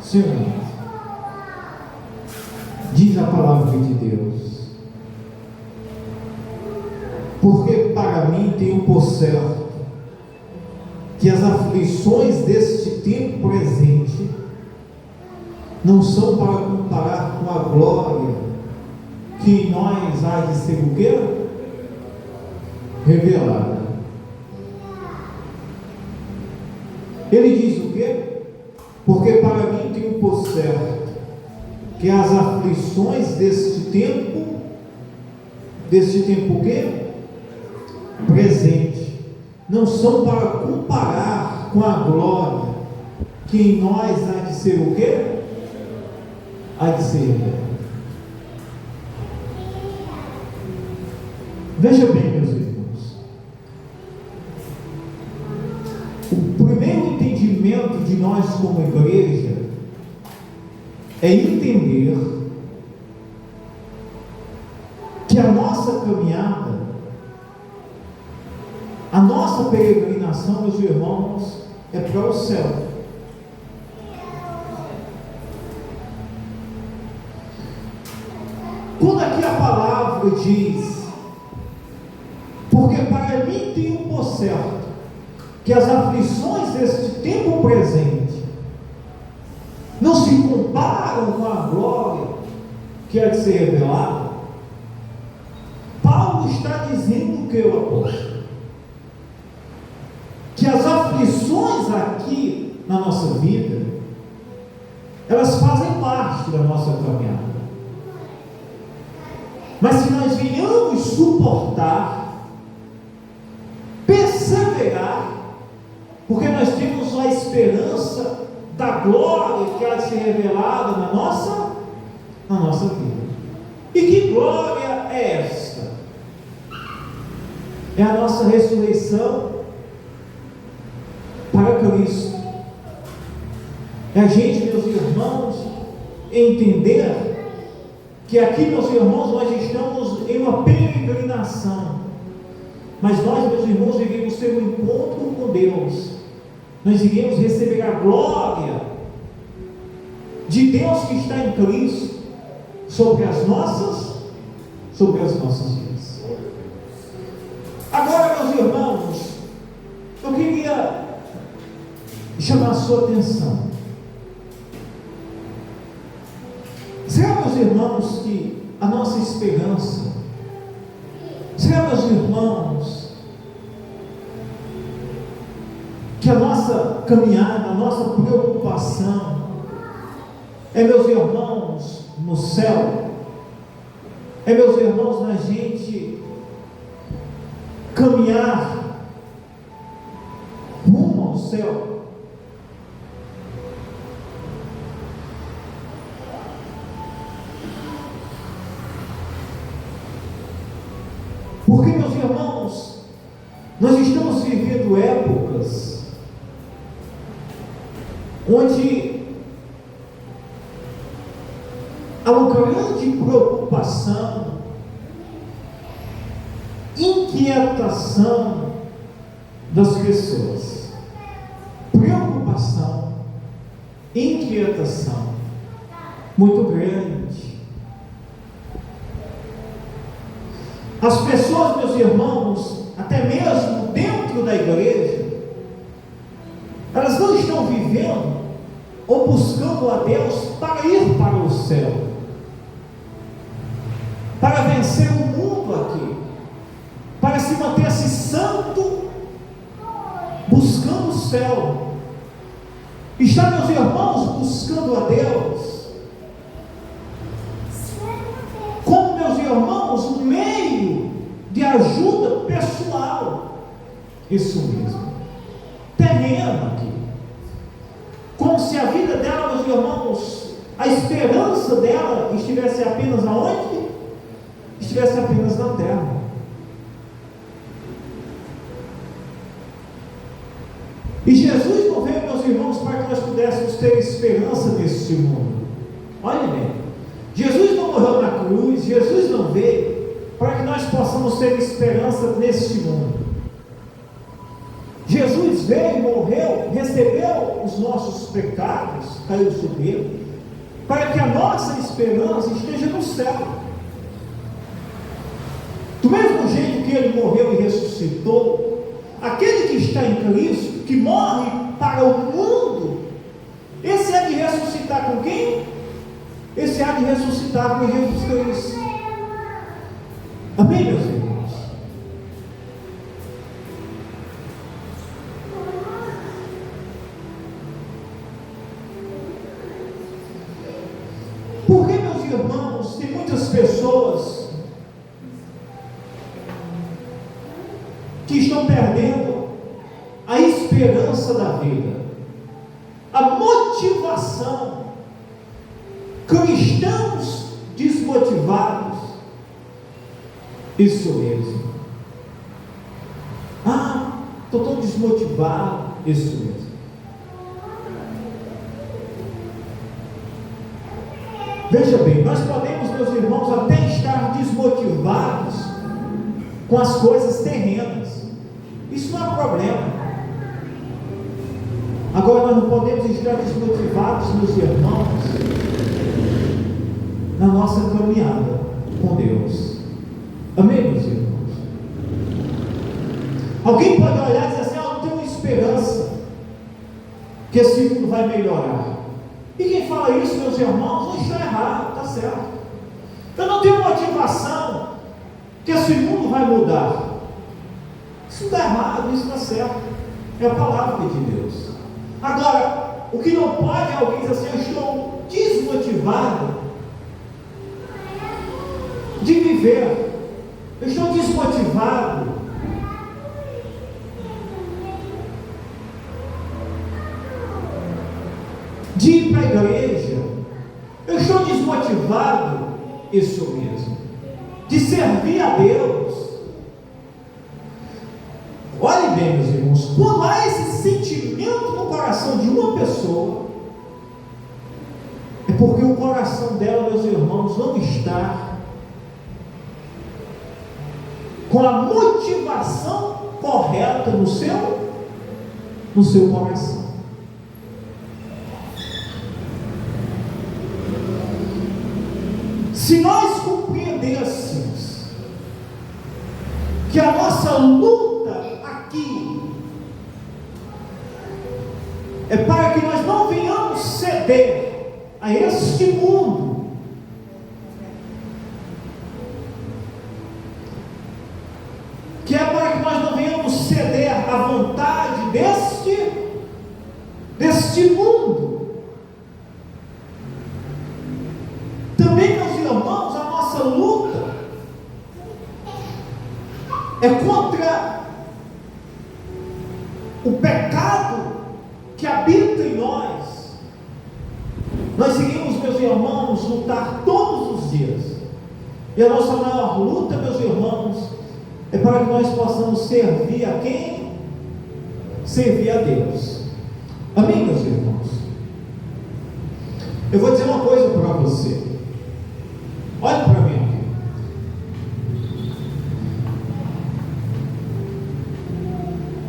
Senhor, diz a palavra de Deus: porque para mim tenho por certo que as aflições deste tempo presente não são para comparar com a glória que em nós há de ser o quê? Revelada. Ele diz o quê? Porque para mim tenho por certo que as aflições deste tempo o quê? Presente, não são para comparar com a glória que em nós há de ser o quê? Há de ser revelada. Veja bem, meus irmãos, o primeiro entendimento de nós como igreja é entender que a nossa caminhada, a nossa peregrinação, meus irmãos, é para o céu. Quando aqui a palavra diz: porque para mim tenho por certo que as aflições deste tempo presente não se comparam com a glória que há de ser revelada, Paulo está dizendo que o apóstolo, que as aflições aqui na nossa vida, elas fazem parte da nossa caminhada. Mas se nós venhamos suportar, perseverar, porque nós temos a esperança da glória que há de ser revelada na nossa vida. E que glória é esta? É a nossa ressurreição para Cristo. É a gente, meus irmãos, entender que aqui, meus irmãos, nós estamos em uma peregrinação, mas nós, meus irmãos, iremos ter um encontro com Deus. Nós iremos receber a glória de Deus que está em Cristo sobre as nossas vidas. Agora, meus irmãos, eu queria chamar a sua atenção. Será, meus irmãos, que a nossa esperança, será, meus irmãos, que a nossa caminhada, a nossa preocupação é, meus irmãos, no céu? É, meus irmãos, na gente caminhar rumo ao céu? Porque, meus irmãos, nós estamos vivendo épocas onde há uma grande preocupação, inquietação das pessoas. Preocupação, inquietação muito grande. As pessoas, meus irmãos, até mesmo dentro da igreja, elas não estão vivendo ou buscando a Deus para ir para o céu, para vencer o mundo aqui, para se manter-se santo, buscando o céu. Está, meus irmãos, buscando a Deus como, meus irmãos, um meio de ajuda pessoal. Isso mesmo, terreno aqui, como se a vida dela, meus irmãos, a esperança dela estivesse apenas aonde? Estivesse apenas na terra. E Jesus não veio, meus irmãos, para que nós pudéssemos ter esperança neste mundo. Olha bem, Jesus não morreu na cruz, Jesus não veio para que nós possamos ter esperança neste mundo. Jesus Jesus veio, morreu, recebeu os nossos pecados, caiu sobre ele, para que a nossa esperança esteja no céu. Do mesmo jeito que ele morreu e ressuscitou, aquele que está em Cristo, que morre para o mundo, esse há de ressuscitar com quem? Esse há de ressuscitar com Jesus Cristo. Amém, meus irmãos? Porque, meus irmãos, tem muitas pessoas que estão perdendo a esperança da vida, a motivação. Cristãos desmotivados, isso mesmo. Estou tão desmotivado, isso mesmo. Veja bem, nós podemos, meus irmãos, até estar desmotivados com as coisas terrenas, isso não é problema. Agora, nós não podemos estar desmotivados, meus irmãos, na nossa caminhada com Deus. Amém, meus irmãos? Alguém pode olhar e dizer assim: eu não tenho esperança que esse mundo vai melhorar. E quem fala isso, meus irmãos, não está errado, está certo. Eu não tenho motivação que esse mundo vai mudar. Isso não está errado, isso está certo. É a palavra de Deus. Agora, o que não pode é alguém dizer assim: eu estou desmotivado de viver, eu estou desmotivado de ir para a igreja, eu estou desmotivado, isso mesmo, de servir a Deus. Olhem bem, meus irmãos, quando há esse sentimento no coração de uma pessoa, é porque o coração dela, meus irmãos, não está com a motivação correta no seu coração. Se nós compreendêssemos que a nossa luta aqui é para que nós não venhamos ceder a este mundo, que é para que nós não venhamos ceder à vontade deste mundo. Também, meus irmãos, a nossa luta é contra o pecado que habita em nós. Nós seguimos, meus irmãos, lutar todos os dias, e a nossa maior luta, meus irmãos, é para que nós possamos servir a quem? Servir a Deus. Amém, meus irmãos? Eu vou dizer uma coisa para você. Olhe para mim aqui.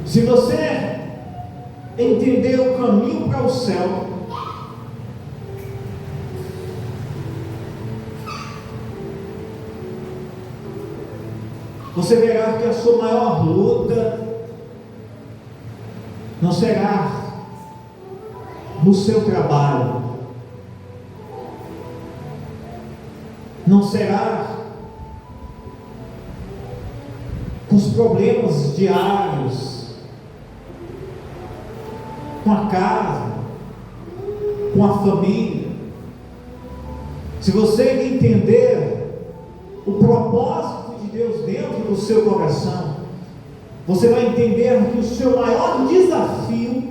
Se você entender o caminho para o céu, você verá que a sua maior luta não será no seu trabalho, não será com os problemas diários, com a casa, com a família. Se você entender o propósito de Deus dentro do seu coração, você vai entender que o seu maior desafio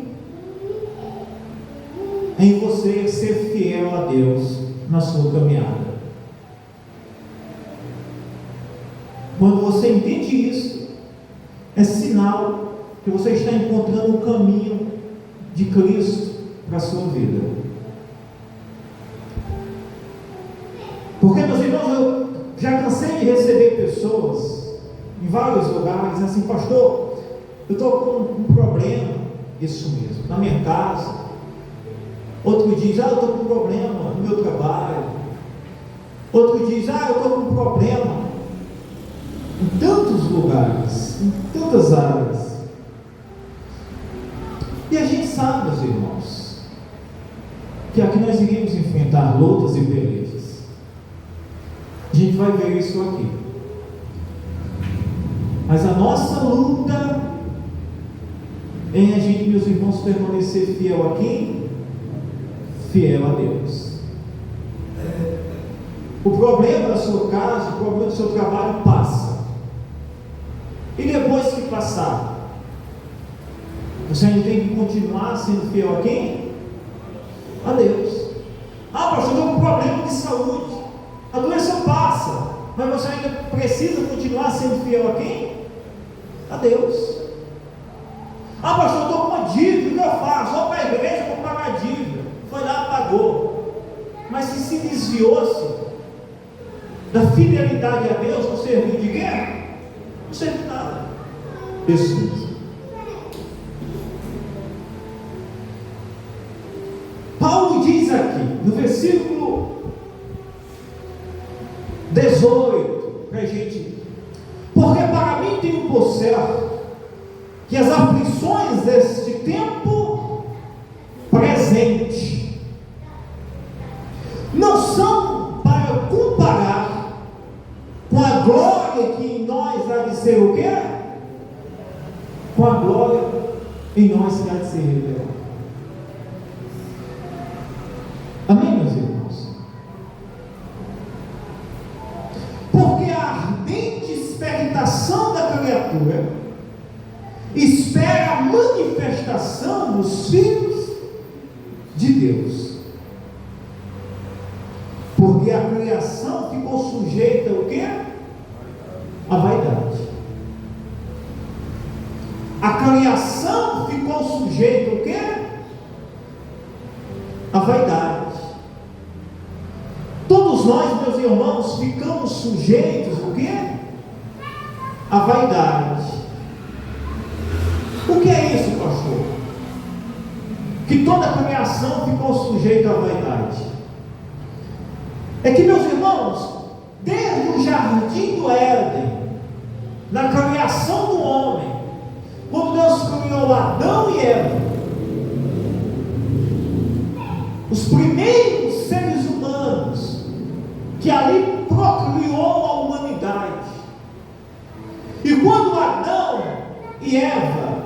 é em você ser fiel a Deus na sua caminhada. Quando você entende isso, é sinal que você está encontrando o caminho de Cristo para a sua vida. Porque, meus irmãos, eu já cansei de receber pessoas em vários lugares assim: pastor, eu estou com um problema, Isso mesmo, na minha casa. Outro diz, eu estou com um problema no meu trabalho. Outro diz, eu estou com um problema em tantos lugares, em tantas áreas. E a gente sabe, meus irmãos, que aqui nós iremos enfrentar lutas e pelejas. A gente vai ver isso aqui. Mas a nossa luta em a gente, meus irmãos, permanecer fiel a quem? Fiel a Deus. O problema da sua casa, o problema do seu trabalho passa. E depois que passar, você ainda tem que continuar sendo fiel a quem? A Deus. Pastor, eu estou com problema de saúde. A doença passa, mas você ainda precisa continuar sendo fiel a quem? A Deus. Pastor, eu estou com uma dívida, o que eu faço? Vou para a igreja, vou pagar a dívida. Foi lá, pagou. Mas se desviou-se da fidelidade a Deus, não serviu de quê? Não serviu de nada. Isso mesmo. Paulo diz aqui, no versículo 18, para a gente: porque para mim tenho por certo que as aflições deste tempo presente não são para comparar com a glória que em nós há de ser o quê? Com a glória em nós que há de ser revelada. Amém, meus irmãos? Porque a ardente expectação da criatura espera a manifestação dos filhos de Deus. Porque a criação ficou sujeita ao quê? A vaidade. A criação ficou sujeita ao quê? A vaidade. Todos nós, meus irmãos, ficamos sujeitos ao quê? A vaidade. O que é isso, pastor? Que toda a criação ficou sujeita à vaidade. É que, meus irmãos, desde o jardim do Éden, na criação do homem, quando Deus criou Adão e Eva, os primeiros seres humanos que ali procriou a humanidade, e quando Adão e Eva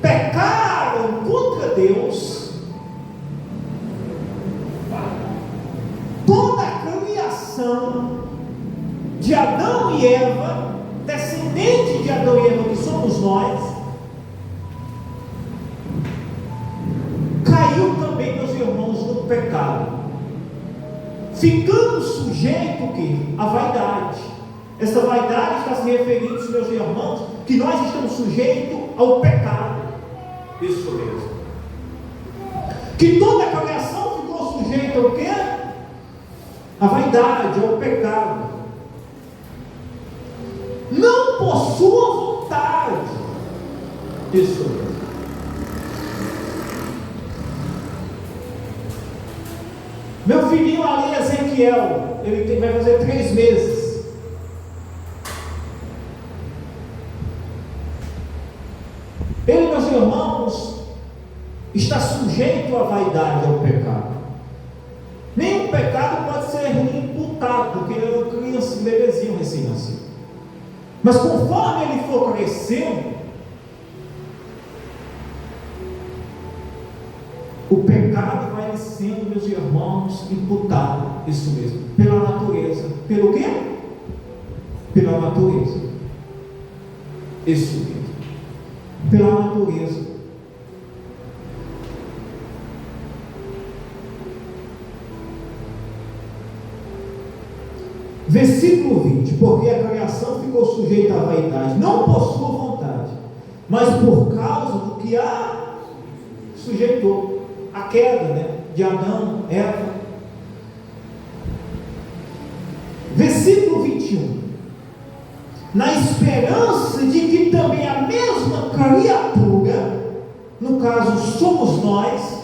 pecaram contra Deus, toda a criação de Adão e Eva, descendente de Adão e Eva, que somos nós, caiu também, meus irmãos, no pecado, ficando sujeito o quê? A vaidade. Essa vaidade está se referindo, meus irmãos, que nós estamos sujeitos ao pecado. Isso mesmo. Que toda a criação ficou sujeita ao quê? A vaidade, ao pecado. Não por sua vontade. Isso mesmo. Meu filhinho ali, Ezequiel, vai fazer 3 meses. Ele, meus irmãos, está sujeito à vaidade, ao pecado. Nenhum pecado pode ser imputado, porque ele é uma criança, um bebezinho recém-nascido. Mas conforme ele for crescendo, o pecado vai sendo, meus irmãos, imputado. Isso mesmo, pela natureza. Pelo quê? Pela natureza. Isso mesmo. Pela natureza. Versículo 20: porque a criação ficou sujeita à vaidade, não por sua vontade, mas por causa do que a sujeitou, a queda, de Adão, Eva. Versículo 21: na esperança de que também a mesma criatura no caso somos nós,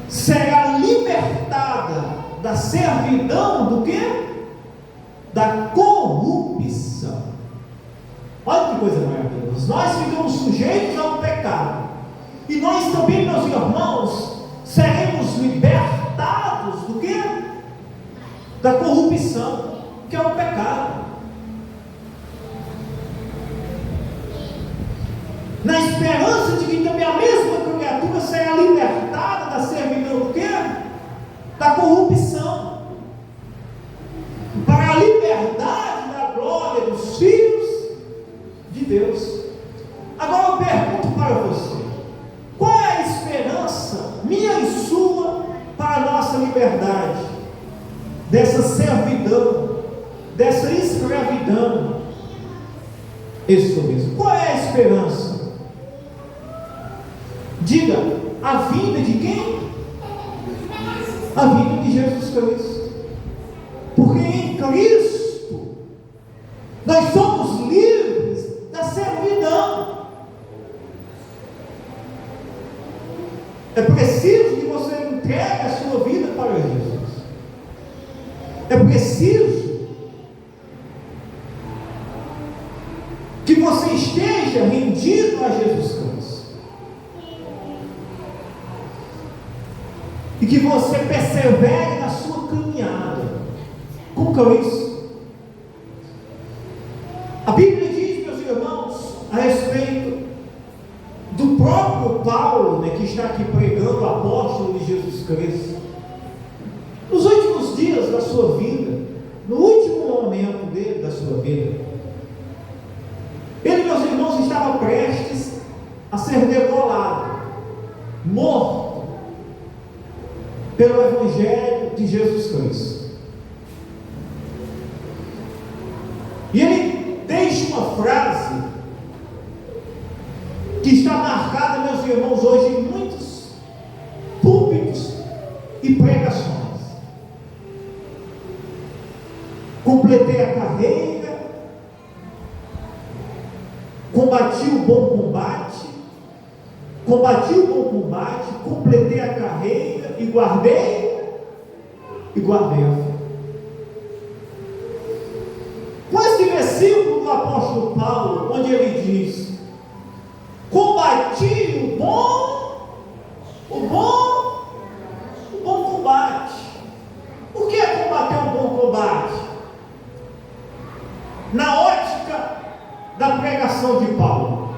será libertada da servidão do quê? Da corrupção. Olha que coisa maravilhosa. Nós ficamos sujeitos ao pecado, e nós também, meus irmãos, seremos libertados do quê? Da corrupção, que é o pecado. Na esperança de que também a mesma criatura será libertada da servidão do quê? Da corrupção, para a liberdade da glória dos filhos de Deus. Agora eu pergunto para você: qual é a esperança minha e sua para a nossa liberdade dessa servidão, dessa escravidão? Isso mesmo. Qual é a esperança? Diga, a vinda de quem? A vinda de Jesus Cristo. Porque em Cristo nós somos livres da servidão. É preciso que você entregue a sua vida para Jesus. É preciso que você esteja rendido a Jesus Cristo. E que você persevere na sua caminhada com Cristo. A Bíblia diz, meus irmãos, a respeito do próprio Paulo, né, que está aqui pregando, o apóstolo de Jesus Cristo, nos últimos dias da sua vida, no último momento dele, da sua vida, ele, meus irmãos, estava prestes a ser degolado, morto pelo Evangelho de Jesus Cristo. E ele deixa uma frase que está marcada, meus irmãos, hoje em muitos púlpitos e pregações: completei a carreira, combati o bom combate, completei a carreira e guardei a fé. Com esse versículo do apóstolo Paulo, onde ele diz: combati o bom combate. O que é combater um bom combate? Na ótica da pregação de Paulo,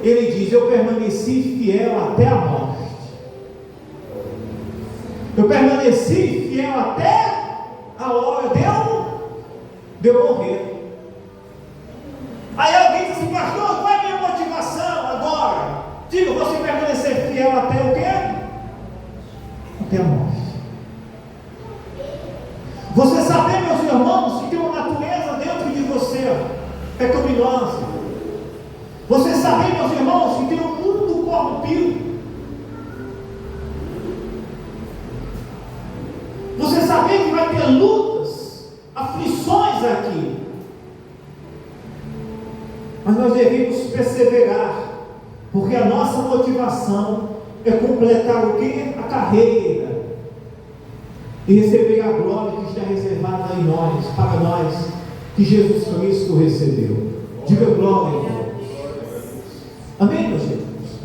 ele diz: eu permaneci fiel até a morte. Eu permaneci fiel até a hora de eu morrer. Aí alguém diz assim: pastor, qual é a minha motivação agora? Diga, você permanecer fiel até o quê? Até a morte. Você saber, meus irmãos, que tem uma natureza dentro de você pecaminosa. Você saber, meus irmãos, que tem um mundo corrompido. Você saber que vai ter lutas, aflições aqui. Mas nós devemos perseverar, porque a nossa motivação é completar o quê? A carreira, e receber a glória que está reservada em nós, para nós, que Jesus Cristo recebeu. Diga glória a Deus. Amém, meus irmãos?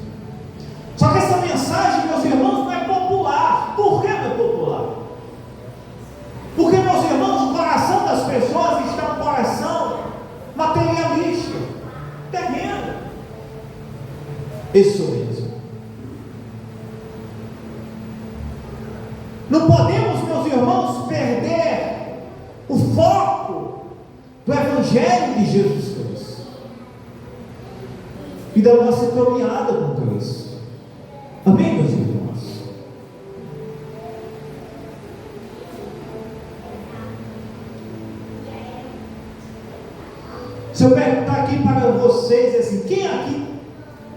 Só que essa mensagem, meus irmãos, não é popular. Por que não é popular? Porque, meus irmãos, o coração das pessoas está um coração materialista, terreno. Isso mesmo. Não podemos, meus irmãos, perder o foco do Evangelho de Jesus Cristo e da nossa caminhada com Cristo. Amém, meus irmãos? Se eu perguntar aqui para vocês assim: quem aqui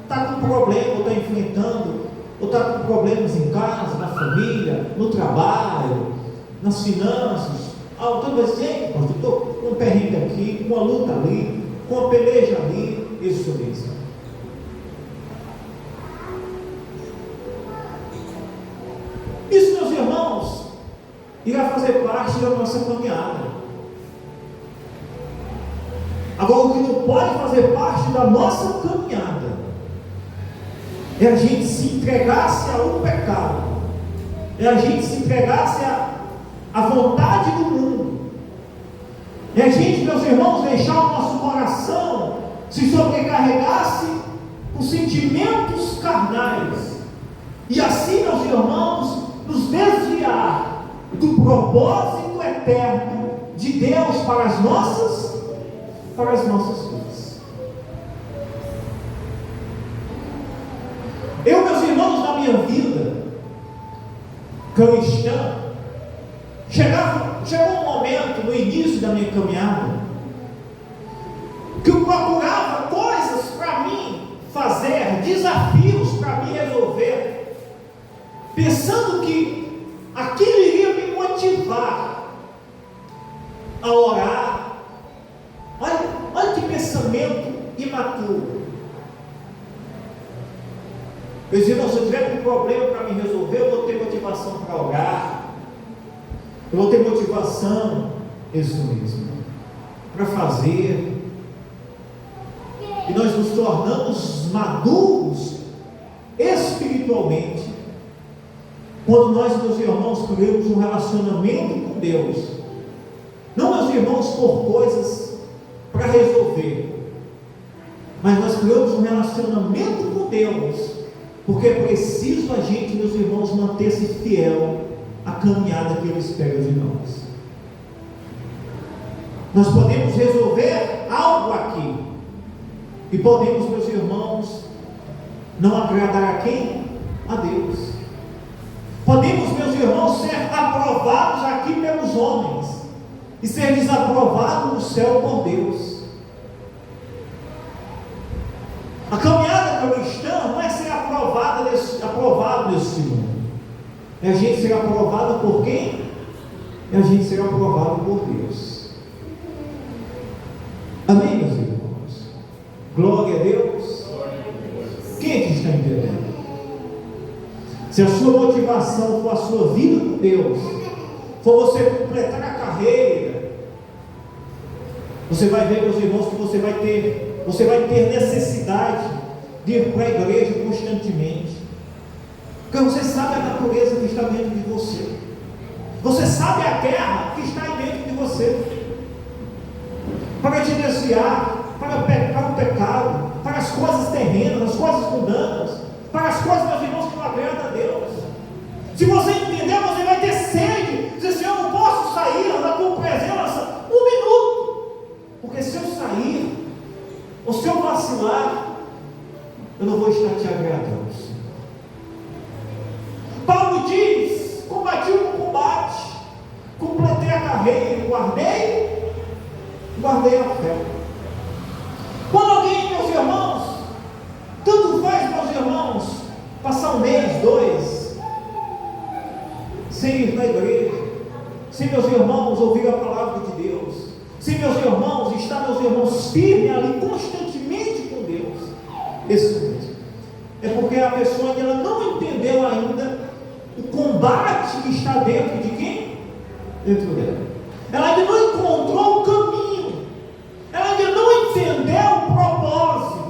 está com problema, ou está enfrentando, ou está com problemas em casa, na família, no trabalho, nas finanças? Então vai dizer: estou com um perrengue aqui, com uma luta ali, com uma peleja ali. Isso mesmo. irá fazer parte da nossa caminhada. Agora, o que não pode fazer parte da nossa caminhada é a gente se entregasse ao pecado, é a gente se entregasse à vontade do mundo, é a gente, meus irmãos, deixar o nosso coração se sobrecarregasse com sentimentos carnais, e assim, meus irmãos, nos desviar do propósito eterno de Deus para as nossas vidas. Eu, meus irmãos, na minha vida cristã, chegou um momento no início da minha caminhada que eu procurava coisas para mim fazer, desafios para mim resolver, pensando que aquilo iria me motivar a orar. Olha que pensamento imaturo. Eu dizia, não, se eu tiver um problema para me resolver, eu vou ter motivação para orar, eu vou ter motivação, isso mesmo, para fazer. E nós nos tornamos maduros espiritualmente quando nós, meus irmãos, criamos um relacionamento com Deus, não, meus irmãos, por coisas para resolver, mas nós criamos um relacionamento com Deus, porque é preciso a gente, meus irmãos, manter-se fiel à caminhada que Ele espera de nós. Nós podemos resolver algo aqui, e podemos, meus irmãos, não agradar a quem? A Deus. Podemos, meus irmãos, ser aprovados aqui pelos homens e ser desaprovados no céu por Deus. A caminhada cristã não é ser aprovado nesse mundo, é a gente ser aprovado por quem? É a gente ser aprovado por Deus. Amém, meus irmãos? Glória a Deus. Quem é que está entendendo? Se a sua motivação for a sua vida com Deus, for você completar a carreira, você vai ver, meus irmãos, que você vai ter necessidade de ir para a igreja constantemente, porque você sabe a natureza que está dentro de você, você sabe a guerra que está aí dentro de você, para te desviar para o pecado, para as coisas terrenas, as coisas mundanas, para as coisas, meus irmãos, que não agradam a Deus. Se você entender, você vai ter sede, dizer assim, eu não posso sair da tua presença um minuto, porque se eu sair, ou se eu vacilar, eu não vou estar te agradando. Paulo diz, combati o combate, completei a carreira, guardei a fé. Quando alguém, meus irmãos, tanto faz, meus irmãos, passar um mês, 2, sem ir na igreja, sem, meus irmãos, ouvir a palavra de Deus, sem, meus irmãos, estar, meus irmãos, firme ali constantemente com Deus, isso mesmo, é porque a pessoa ela não entendeu ainda o combate que está dentro de quem? Dentro dela. Ela ainda não encontrou o caminho, ela ainda não entendeu o propósito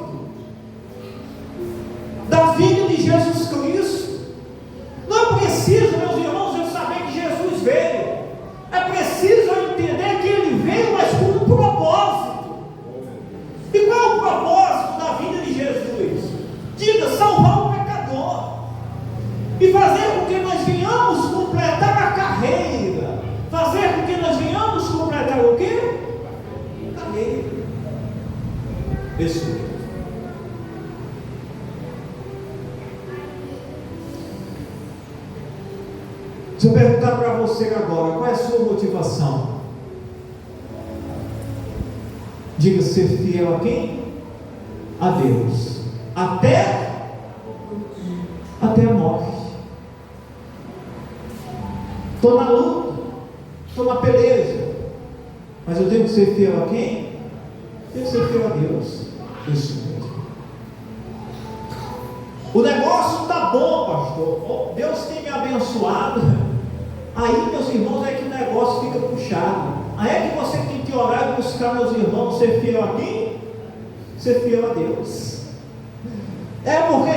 da vida de Jesus Cristo. Não é preciso, meus irmãos, eu saber que Jesus veio, é preciso eu entender que Ele veio, mas com um propósito. E qual é o propósito da vida de Jesus? Diga, salvar o pecador e fazer com que nós venhamos completar a carreira, fazer com que nós venhamos completar o quê? Carreira. Isso mesmo. Se eu perguntar para você agora, qual é a sua motivação? Diga, ser fiel a quem? A Deus. Até a morte. Estou na luta, estou na peleja, mas eu tenho que ser fiel a quem? Tenho que ser fiel a Deus. Isso mesmo. O negócio está bom, pastor. Deus tem me abençoado. Aí, meus irmãos, é que o negócio fica puxado. Aí é que você tem que orar e buscar, meus irmãos, ser fiel a quem? Ser fiel a Deus. É porque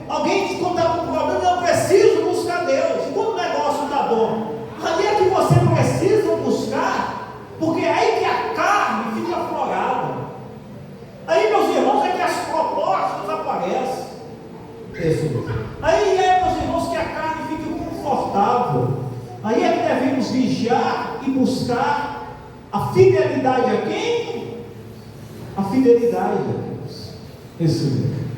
alguém quando está com problema, eu preciso buscar Deus. Quando o negócio está bom, aí é que você precisa buscar, porque é aí que a carne fica aflorada. Aí, meus irmãos, é que as propostas aparecem. Isso. Aí é, meus irmãos, que a carne fica confortável. Aí é que devemos vigiar e buscar a fidelidade a quem? A fidelidade a Deus. Isso mesmo.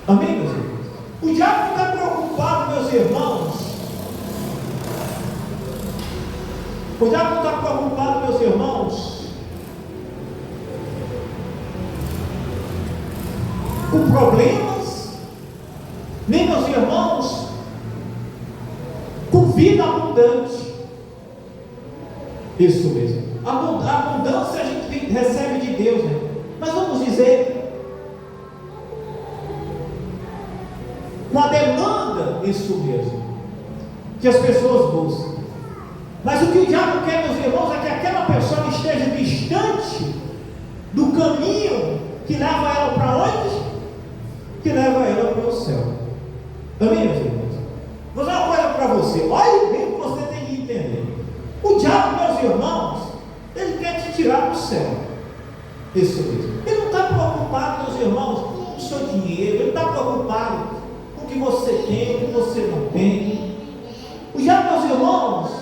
Amém, meus irmãos? O diabo está preocupado, meus irmãos. O diabo está preocupado, meus irmãos, com problemas, nem, meus irmãos, com vida abundante. Isso mesmo. A abundância a gente recebe de Deus, né? Mas vamos dizer, com a demanda, isso mesmo, que as pessoas buscam. Mas o que o diabo quer, meus irmãos, é que aquela pessoa esteja distante do caminho que leva ela para onde? Que leva ela para o céu. Amém, meus irmãos? Vou dar uma coisa para você. Olha bem o que você tem que entender. O diabo, meus irmãos, ele quer te tirar do céu. Isso mesmo. Ele não está preocupado, meus irmãos, com o seu dinheiro. Ele está preocupado com o que você tem, o que você não tem. O diabo, meus irmãos,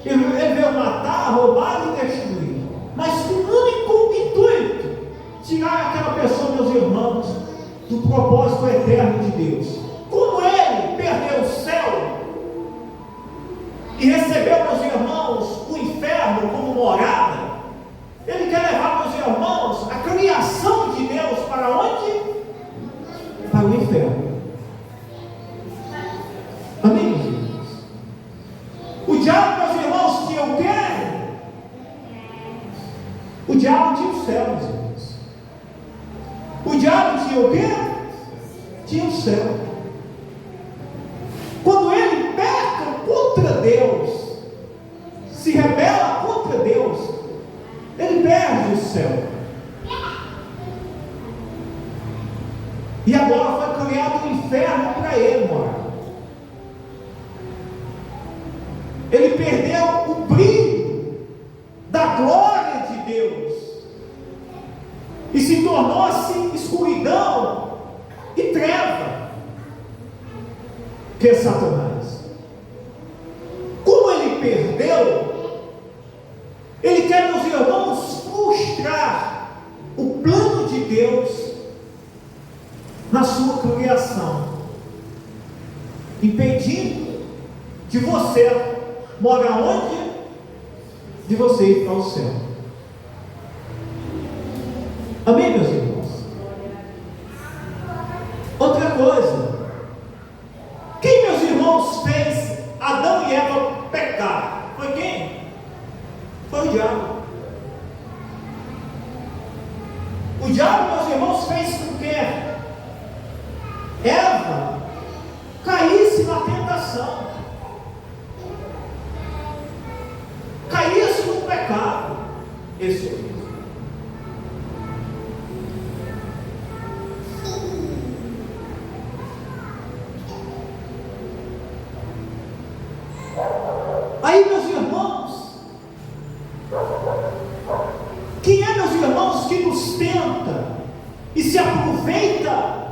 ele veio matar, roubar e destruir. Mas com o único intuito, tirar aquela pessoa, meus irmãos, do propósito eterno de Deus. Como ele perdeu o céu e recebeu, meus irmãos, o inferno como morada, ele quer levar, meus irmãos, a criação de Deus para onde? Para o inferno. Amém, meus irmãos? O diabo, meus irmãos, tinha o quê? O diabo tinha o céu, meus irmãos. O diabo tinha o quê? Tinha o céu. Quando ele peca contra Deus, se rebela contra Deus, ele perde o céu. E agora foi criado um inferno para ele morar. Ele perdeu o brilho da glória de Deus e se tornou-se escuridão e treva, que é Satanás. Como ele perdeu, ele quer, meus irmãos, frustrar o plano de Deus na sua criação, impedindo de você morar onde? De você ir para o céu. Amém, meus irmãos? Outra coisa, quem, meus irmãos, fez Adão e Eva pecar? Foi quem? Foi o diabo. O diabo, meus irmãos, fez com que Eva caísse na tentação, caísse no pecado. Isso mesmo. Aí, meus irmãos, quem é, meus irmãos, que nos tenta e se aproveita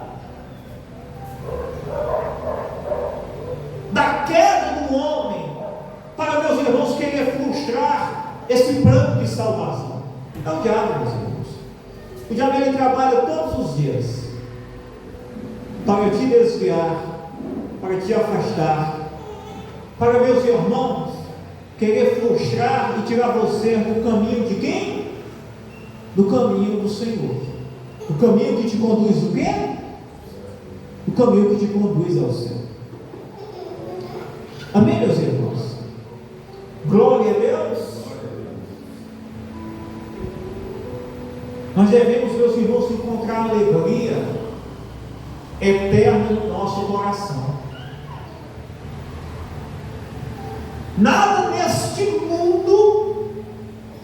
da queda do homem para, meus irmãos, querer frustrar esse plano de salvação? É o diabo, meus irmãos. O diabo, ele trabalha todos os dias para te desviar, para te afastar, para, meus irmãos, querer frustrar e tirar você do caminho de quem? Do caminho do Senhor. O caminho que te conduz o quê? O caminho que te conduz ao céu. Amém, meus irmãos? Glória a Deus. Nós devemos, meus irmãos, encontrar alegria eterna no nosso coração. Nada neste mundo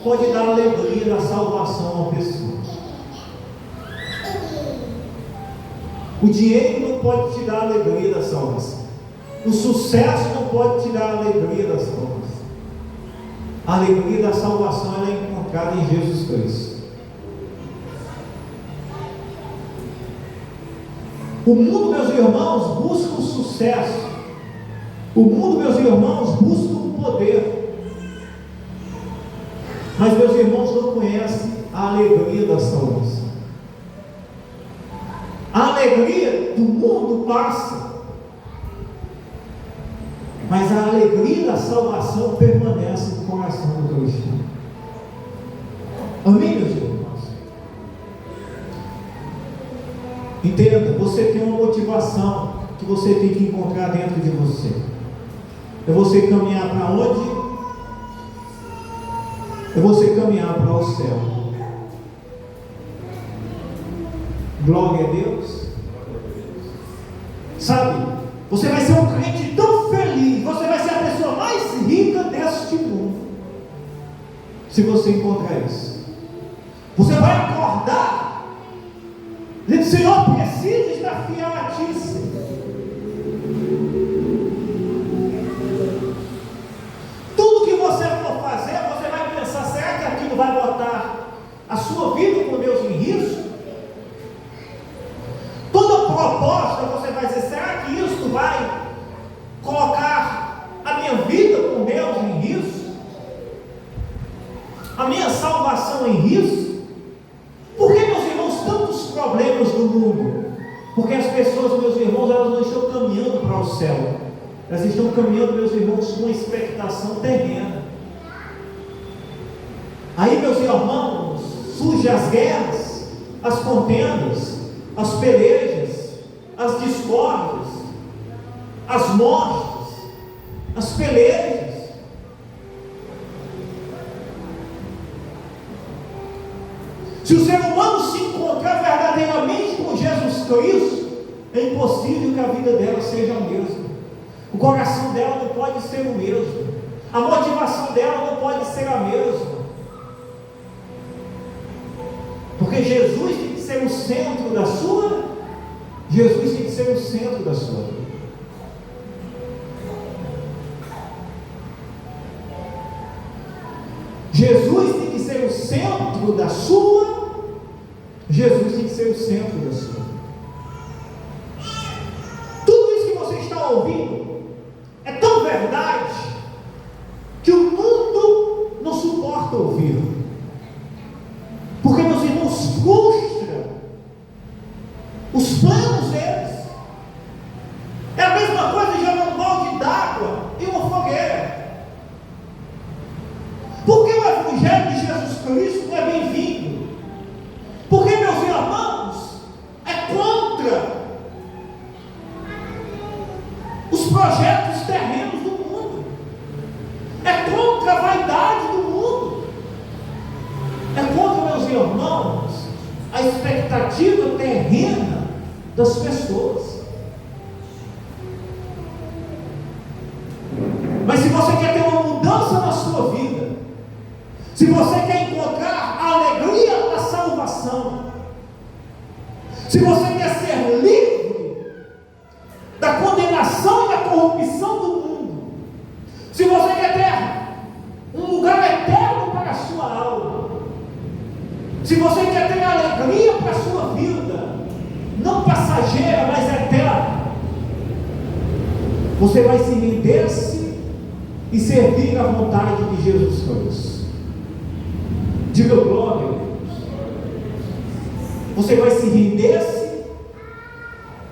pode dar alegria da salvação a uma pessoa. O dinheiro não pode te dar a alegria da salvação. O sucesso não pode te dar a alegria da salvação. A alegria da salvação ela é encontrada em Jesus Cristo. O mundo, meus irmãos, busca o sucesso. O mundo, meus irmãos, busca o poder. Mas meus irmãos não conhecem a alegria da salvação. A alegria do mundo passa, mas a alegria da salvação permanece no coração do cristão. Amém, meus irmãos? Entenda, você tem uma motivação que você tem que encontrar dentro de você. É você caminhar para onde? É você caminhar para o céu. Glória a Deus. Sabe, você vai ser um crente tão feliz, você vai ser a pessoa mais rica deste mundo, se você encontrar isso. Você vai acordar dizendo: Senhor, preciso estar fiel a Ti, Senhor. Tudo que você for fazer, você vai pensar: será que aquilo vai botar a sua vida com Deus em risco? Toda proposta você vai dizer: será que isso vai colocar a minha vida com Deus em risco? A minha salvação em risco? Por que, meus irmãos, tantos problemas no mundo? Porque as pessoas, meus irmãos, elas não estão caminhando para o céu. Elas estão caminhando, meus irmãos, com uma expectação terrena. Aí, meus irmãos, surgem as guerras, as contendas, as pelejas, as discórdias, as mortes, as pelejas. Se o ser humano se encontrar verdadeiramente com Jesus Cristo, é impossível que a vida dela seja a mesma. O coração dela não pode ser o mesmo. A motivação dela não pode ser a mesma. Porque Jesus tem que ser o centro da sua. Jesus tem que ser o centro da sua vida. Jesus tem que ser o centro da sua. Jesus tem que ser o centro da sua. Tudo isso que você está ouvindo é tão verdade que o mundo não suporta ouvir. Porque, meus irmãos, frustra os planos deles. É a mesma coisa de jogar um balde d'água e uma fogueira. Por que o Evangelho de Jesus Cristo não é bem-vindo? Porque, meus irmãos, é contra os projetos terrenos do mundo, é contra a vaidade do mundo, é contra, meus irmãos, a expectativa terrena das pessoas. Mas se você quer ter uma mudança na sua vida, se você quer encontrar a alegria da salvação, se você quer ser livre da condenação e da corrupção do mundo, se você quer ter um lugar eterno para a sua alma, se você quer ter alegria para a sua vida, não passageira, mas eterna, você vai se render-se e servir à vontade de Jesus Cristo. Diga glória a Deus. Você vai se render-se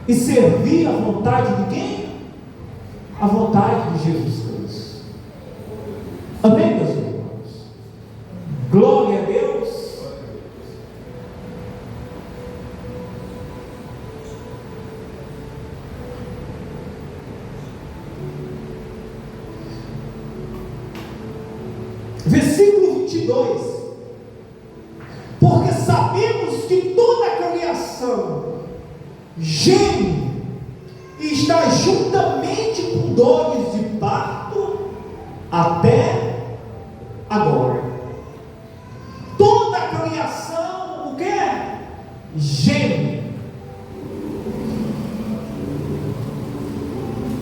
e servir à vontade de quem? A vontade de Jesus Cristo. Amém, meus irmãos? Glória a Deus. Versículo 22. Porque sabemos que toda a criação geme e está juntamente com dores de parto até agora. Toda a criação, o que? Geme.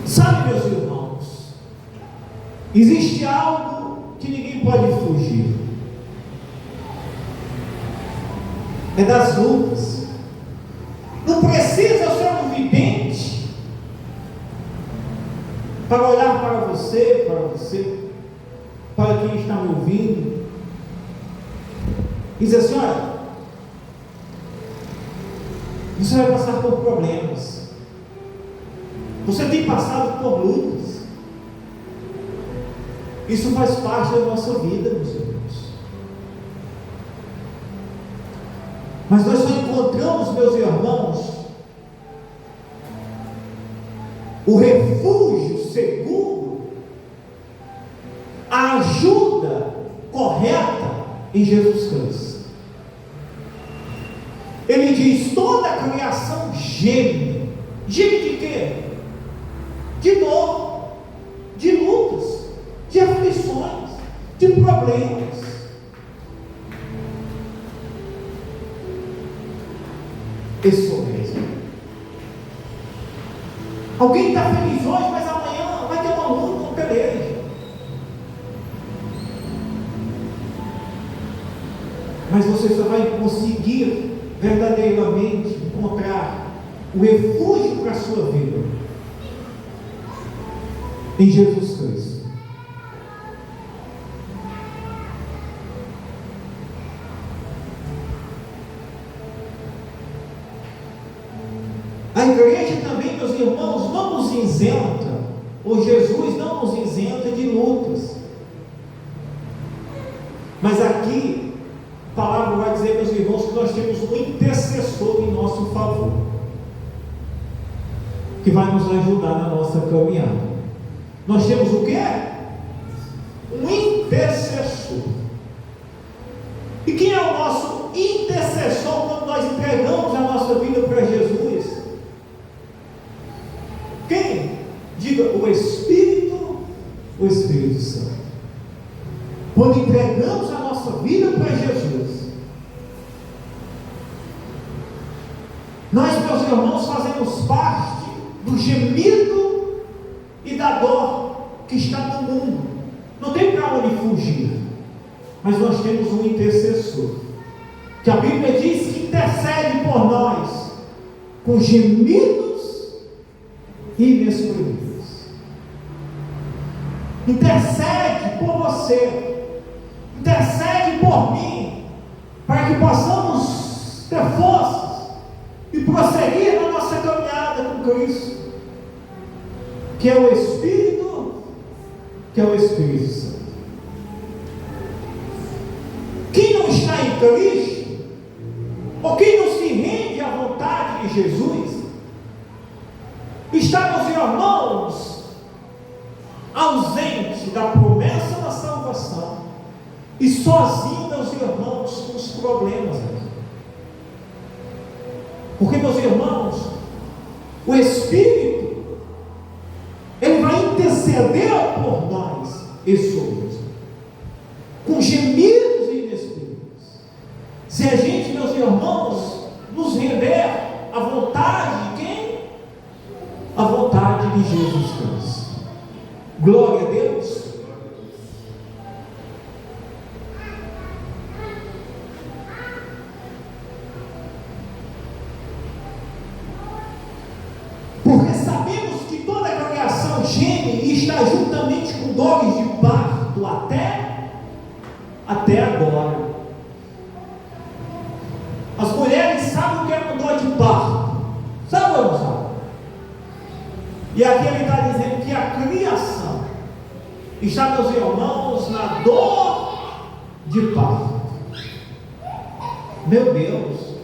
Sabe, meus irmãos, existe algo que ninguém pode fugir. É das lutas. Não precisa ser um vidente para olhar para você, para quem está me ouvindo, e dizer assim: olha, você vai passar por problemas, você tem passado por lutas, isso faz parte da nossa vida, meus irmãos. Mas nós só encontramos, meus irmãos, o refúgio seguro, a ajuda correta em Jesus Cristo. Ele diz: toda a criação geme. Geme de quê? De dor, de lutas, de aflições, de problemas. Isso mesmo. Alguém está feliz hoje, mas amanhã vai ter uma luta, uma peleja. Mas você só vai conseguir verdadeiramente encontrar o refúgio para a sua vida em Jesus Cristo. A igreja também, meus irmãos, não nos isenta, ou Jesus não nos isenta de lutas. Mas aqui, a palavra vai dizer, meus irmãos, que nós temos um intercessor em nosso favor, que vai nos ajudar na nossa caminhada. Nós temos o quê? Um intercessor. E quem é o nosso intercessor quando nós entregamos a nossa vida para Jesus? Quem? Diga: o Espírito Santo. Quando entregamos a nossa vida para Jesus, nós, meus irmãos, fazemos parte do gemido e da dor que está no mundo. Não tem para onde fugir. Mas nós temos um intercessor, que a Bíblia diz que intercede por nós com gemidos inexprimíveis. Intercede por você, intercede por mim, para que possamos ter forças e prosseguir na nossa caminhada com Cristo, que é o Espírito Santo. Quem não está em Cristo, ou quem não se rende à vontade de Jesus, está, meus irmãos, ausente da promessa da salvação e sozinho, meus irmãos, com os problemas. Porque, meus irmãos, o Espírito, ele vai interceder por nós, isso mesmo, com gemidos inexprimíveis. Se a gente, meus irmãos, nos render à vontade de quem? A vontade de Jesus Cristo. Glória a Deus. Porque sabemos que toda a criação geme e está juntamente com dores de parto até agora. As mulheres sabem o que é uma dor de parto. Sabe ou não sabe? E aqui ele está dizendo que a criação está, meus irmãos, na dor de parto. Meu Deus,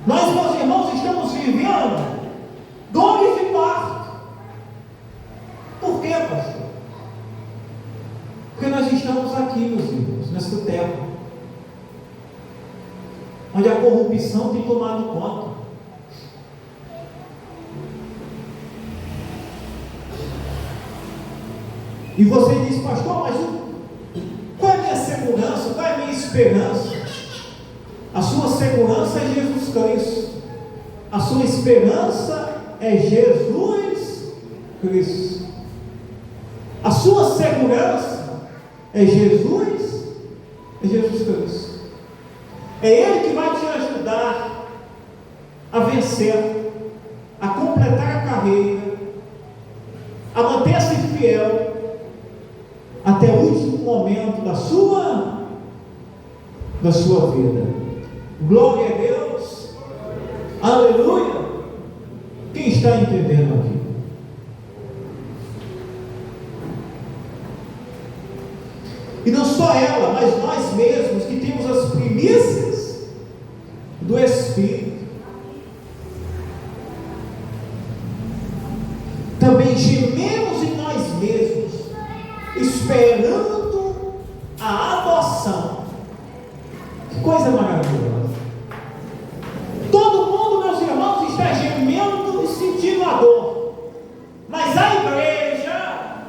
nós, meus irmãos, estamos vivendo dores de parto. Por quê, pastor? Porque nós estamos aqui, meus irmãos, nessa terra, onde a corrupção tem tomado conta. E você diz, pastor, mas qual é a minha segurança? Qual é a minha esperança? A sua segurança é Jesus Cristo. A sua esperança é Jesus Cristo. A sua segurança é Jesus Cristo. É Ele que vai te ajudar a vencer, a completar a carreira, a manter-se fiel até o último momento da sua vida. Glória a Deus. Aleluia. Quem está entendendo aqui? E não só ela, mas nós mesmos que temos as primícias do Espírito, também gememos em nós mesmos, esperando a adoção. Que coisa maravilhosa! Todo mundo, meus irmãos, está gemendo e sentindo a dor, mas a igreja,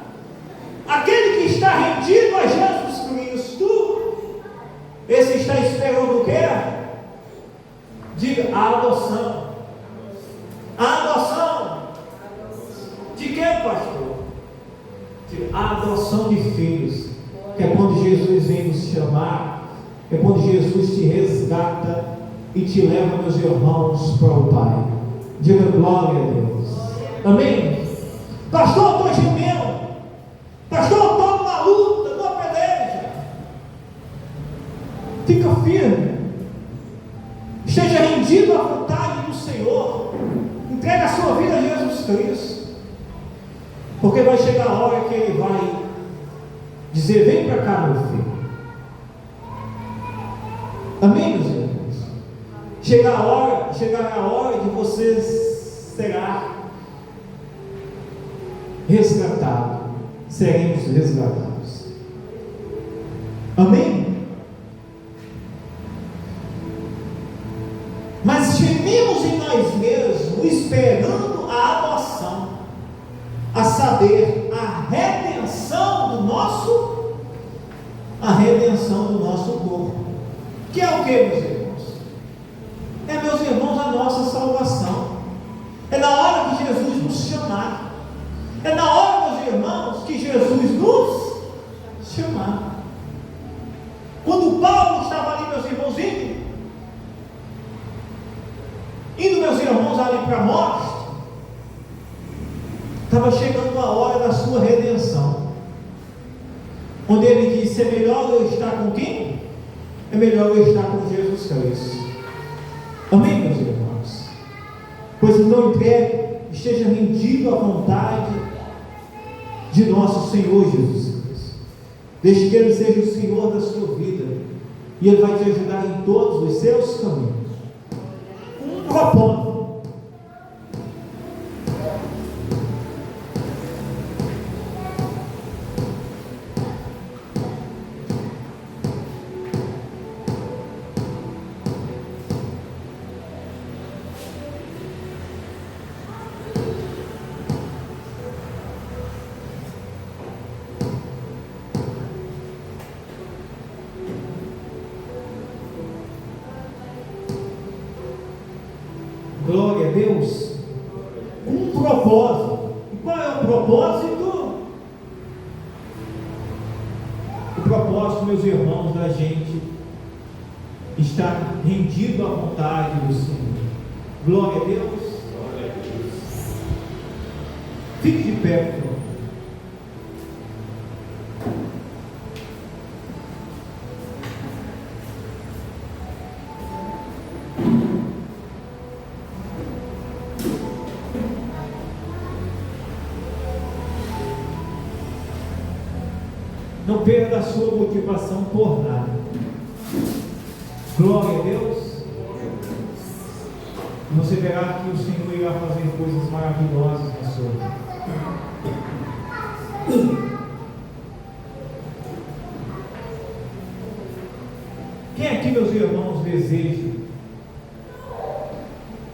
aquele que está rendido a Jesus Cristo, esse está esperando o quê? Diga, a adoção. A adoção de quê, pastor? A adoção de filhos, que é quando Jesus vem nos chamar, é quando Jesus te resgata e te leva, meus irmãos, para o Pai. Diga glória a Deus. Amém? Pastor, eu estou gemendo. Pastor, eu estou numa luta, numa peleja. Fica firme. Esteja rendido à vontade do Senhor. Entrega a sua vida a Jesus Cristo. Porque vai chegar a hora que Ele vai dizer, vem para cá, meu filho. Amém, meus irmãos? Chegará a hora de você será resgatado. Seremos resgatados. Amém? Mas gememos em nós mesmos, esperando a adoção, a saber, a redenção do nosso corpo. Que é o que, meus irmãos? É, meus irmãos, a nossa salvação. É na hora que Jesus nos chamar. É na hora, meus irmãos, que Jesus nos chamar. Quando Paulo estava ali, meus irmãos, indo, meus irmãos, ali para a morte, estava chegando a hora da sua redenção, onde ele disse, é melhor eu estar com quem? É melhor eu estar com Jesus Cristo. Amém, meus irmãos? Pois então esteja rendido à vontade de nosso Senhor Jesus Cristo. Deixe que Ele seja o Senhor da sua vida, e Ele vai te ajudar em todos os seus caminhos. Um propósito. Glória a Deus. Um propósito. E qual é o propósito? O propósito, meus irmãos, da gente estar rendido à vontade do Senhor. Glória a Deus. Glória a Deus. Fique de pé, por favor. Não perda a sua motivação por nada. Glória a Deus. E você verá que o Senhor irá fazer coisas maravilhosas na sua vida. Quem aqui, meus irmãos, deseja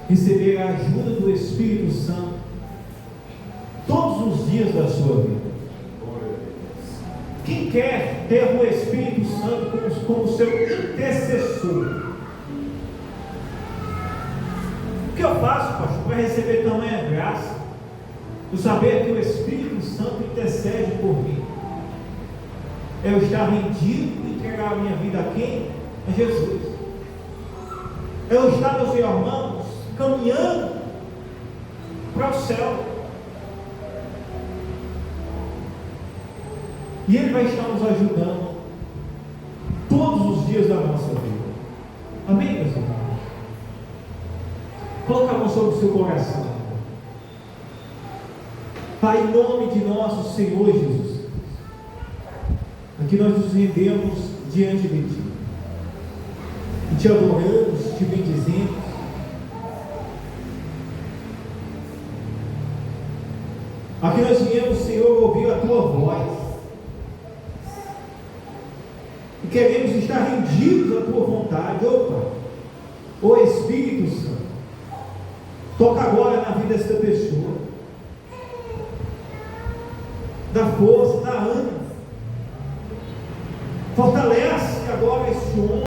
receber a ajuda do Espírito Santo todos os dias da sua vida? Quem quer ter o Espírito Santo como seu intercessor? O que eu faço, pastor, para receber tamanha graça? Eu saber que o Espírito Santo intercede por mim. É eu estar rendido e entregar a minha vida a quem? A Jesus. É eu estar, meus irmãos, caminhando para o céu. E Ele vai estar nos ajudando todos os dias da nossa vida. Amém, meus irmãos? Coloca a mão sobre o seu coração. Pai, em nome de nosso Senhor Jesus, aqui nós nos rendemos diante de Ti e Te adoramos, Te bendizemos. Aqui nós viemos, Senhor, ouvir a Tua voz e queremos estar rendidos à Tua vontade. Opa, ó Espírito Santo, toca agora na vida desta pessoa, dá força, dá ânimo, fortalece agora este homem.